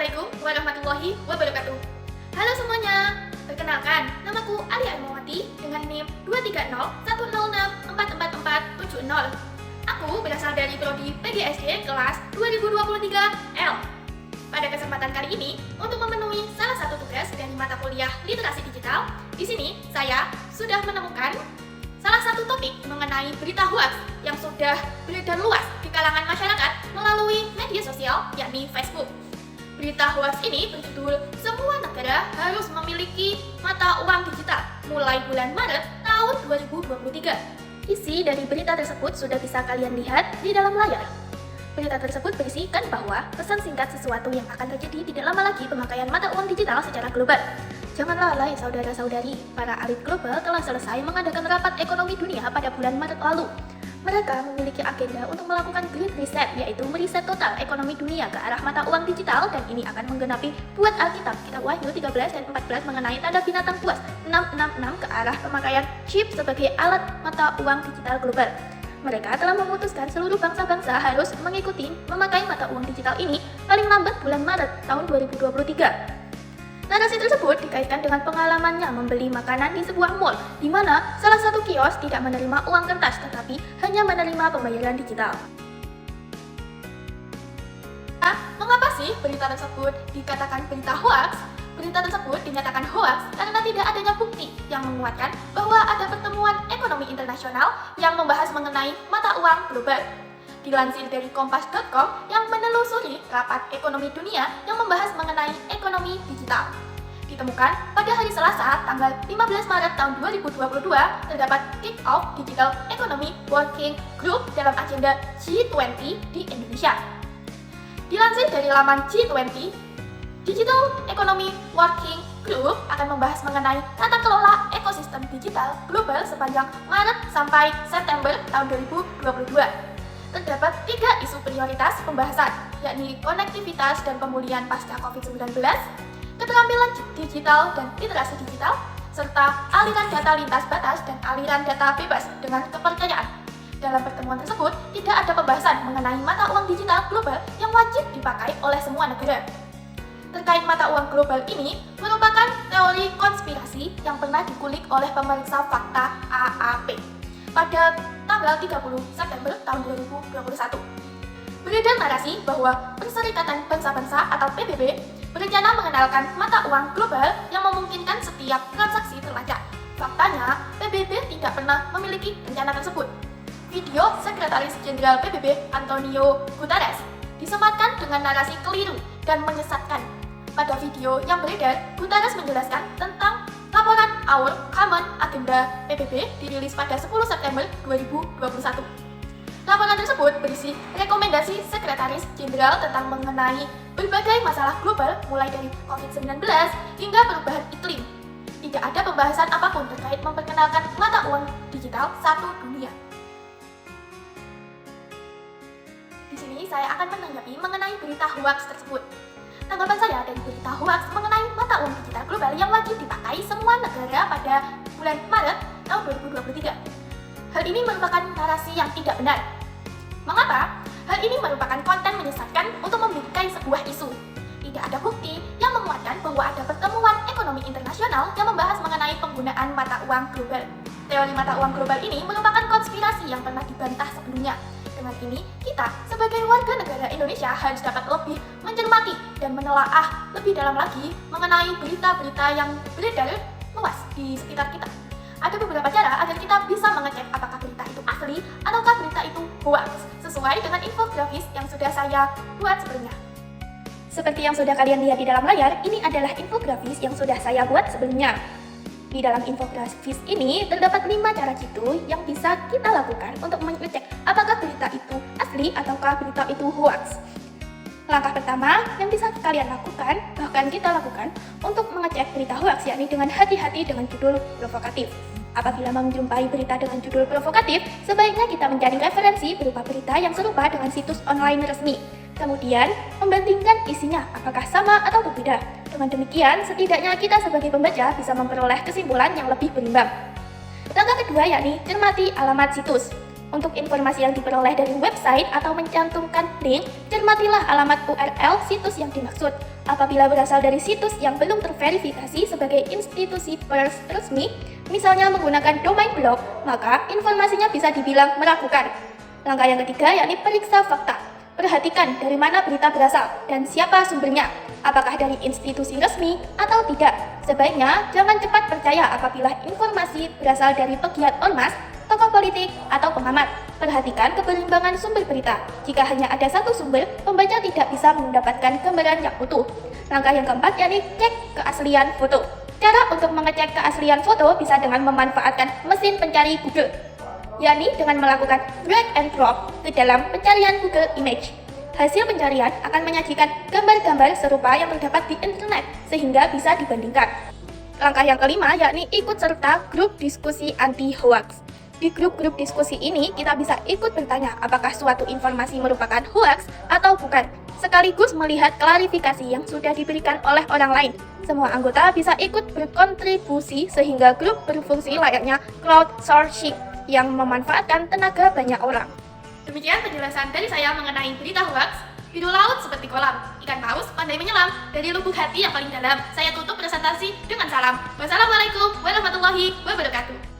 Assalamualaikum warahmatullahi wabarakatuh. Halo semuanya, perkenalkan, namaku Alia Irmawati dengan NIM 23010644470. Aku berasal dari Prodi PGSD kelas 2023 L. Pada kesempatan kali ini, untuk memenuhi salah satu tugas dari mata kuliah literasi digital, di sini saya sudah menemukan salah satu topik mengenai berita hoax yang sudah beredar luas di kalangan masyarakat melalui media sosial, yakni Facebook. Berita hoax ini berjudul "Semua negara harus memiliki mata uang digital mulai bulan Maret tahun 2023". Isi dari berita tersebut sudah bisa kalian lihat di dalam layar. Berita tersebut berisikan bahwa pesan singkat sesuatu yang akan terjadi tidak lama lagi pemakaian mata uang digital secara global. Jangan lalai saudara-saudari, para elit global telah selesai mengadakan rapat ekonomi dunia pada bulan Maret lalu. Mereka memiliki agenda untuk melakukan Great Reset, yaitu meriset total ekonomi dunia ke arah mata uang digital, dan ini akan menggenapi buat Alkitab, Kitab Wahyu 13 dan 14 mengenai tanda binatang buas 666 ke arah pemakaian chip sebagai alat mata uang digital global. Mereka telah memutuskan seluruh bangsa-bangsa harus mengikuti memakai mata uang digital ini paling lambat bulan Maret tahun 2023. Narasi tersebut dikaitkan dengan pengalamannya membeli makanan di sebuah mall, di mana salah satu kios tidak menerima uang kertas tetapi hanya menerima pembayaran digital. Mengapa sih berita tersebut dikatakan berita hoax? Berita tersebut dinyatakan hoax karena tidak adanya bukti yang menguatkan bahwa ada pertemuan ekonomi internasional yang membahas mengenai mata uang global. Dilansir dari kompas.com yang menelusuri rapat ekonomi dunia yang membahas mengenai ekonomi digital. Ditemukan pada hari Selasa, tanggal 15 Maret tahun 2022, terdapat Kick-Off Digital Economy Working Group dalam agenda G20 di Indonesia. Dilansir dari laman G20, Digital Economy Working Group akan membahas mengenai tata kelola ekosistem digital global sepanjang Maret sampai September tahun 2022. Terdapat 3 isu prioritas pembahasan, yakni konektivitas dan pemulihan pasca COVID-19, keterampilan digital dan literasi digital, serta aliran data lintas batas dan aliran data bebas dengan kepercayaan. Dalam pertemuan tersebut, tidak ada pembahasan mengenai mata uang digital global yang wajib dipakai oleh semua negara. Terkait mata uang global ini merupakan teori konspirasi yang pernah dikulik oleh pemeriksa fakta AAP pada tanggal 30 September tahun 2021. Beredar narasi bahwa Perserikatan Bangsa-Bangsa atau PBB berencana mengenalkan mata uang global yang memungkinkan setiap transaksi terlacak. Faktanya, PBB tidak pernah memiliki rencana tersebut. Video Sekretaris Jenderal PBB Antonio Guterres disematkan dengan narasi keliru dan menyesatkan. Pada video yang beredar, Guterres menjelaskan tentang laporan Our Common Agenda PBB dirilis pada 10 September 2021. Laporan tersebut berisi rekomendasi Sekretaris Jenderal tentang mengenai berbagai masalah global mulai dari COVID-19 hingga perubahan iklim. Tidak ada pembahasan apapun terkait memperkenalkan mata uang digital satu dunia. Di sini saya akan menanggapi mengenai berita hoax tersebut. Tanggapan saya dari berita hoax mengenai mata uang digital global yang wajib dipakai semua negara pada bulan Maret tahun 2023. Hal ini merupakan narasi yang tidak benar. Mengapa? Hal ini merupakan konten menyesatkan untuk membingkai sebuah isu. Tidak ada bukti yang menguatkan bahwa ada pertemuan ekonomi internasional yang membahas mengenai penggunaan mata uang global. Teori mata uang global ini merupakan konspirasi yang pernah dibantah sebelumnya. Dengan ini, kita sebagai warga negara Indonesia harus dapat lebih mencermati dan menelaah lebih dalam lagi mengenai berita-berita yang beredar luas di sekitar kita. Ada beberapa cara agar kita bisa mengecek apakah berita itu asli ataukah berita itu hoax, sesuai dengan infografis yang sudah saya buat sebelumnya. Seperti yang sudah kalian lihat di dalam layar, ini adalah infografis yang sudah saya buat sebelumnya. Di dalam infografis ini terdapat 5 cara jitu yang bisa kita lakukan untuk mengecek apakah berita itu asli ataukah berita itu hoax. Langkah pertama yang bisa kalian lakukan, bahkan kita lakukan untuk mengecek berita hoax, yakni dengan hati-hati dengan judul provokatif. Apabila menjumpai berita dengan judul provokatif, sebaiknya kita mencari referensi berupa berita yang serupa dengan situs online resmi. Kemudian, membandingkan isinya apakah sama atau berbeda. Dengan demikian, setidaknya kita sebagai pembaca bisa memperoleh kesimpulan yang lebih berimbang. Langkah kedua yakni cermati alamat situs. Untuk informasi yang diperoleh dari website atau mencantumkan link, cermatilah alamat URL situs yang dimaksud. Apabila berasal dari situs yang belum terverifikasi sebagai institusi pers resmi, misalnya menggunakan domain blog, maka informasinya bisa dibilang meragukan. Langkah yang ketiga yakni periksa fakta. Perhatikan dari mana berita berasal dan siapa sumbernya, apakah dari institusi resmi atau tidak. Sebaiknya jangan cepat percaya apabila informasi berasal dari pegiat ormas, tokoh politik, atau pengamat. Perhatikan keberimbangan sumber berita. Jika hanya ada satu sumber, pembaca tidak bisa mendapatkan gambaran yang utuh. Langkah yang keempat yakni cek keaslian foto. Cara untuk mengecek keaslian foto bisa dengan memanfaatkan mesin pencari Google, yakni dengan melakukan drag and drop ke dalam pencarian Google Image. Hasil pencarian akan menyajikan gambar-gambar serupa yang terdapat di internet, sehingga bisa dibandingkan. Langkah yang kelima yakni ikut serta grup diskusi anti-hoax. Di grup-grup diskusi ini, kita bisa ikut bertanya apakah suatu informasi merupakan hoax atau bukan, sekaligus melihat klarifikasi yang sudah diberikan oleh orang lain. Semua anggota bisa ikut berkontribusi sehingga grup berfungsi layaknya crowdsourcing yang memanfaatkan tenaga banyak orang. Demikian penjelasan dari saya mengenai berita hoax. Biru laut seperti kolam, ikan paus pandai menyelam. Dari lubuk hati yang paling dalam, saya tutup presentasi dengan salam. Wassalamualaikum warahmatullahi wabarakatuh.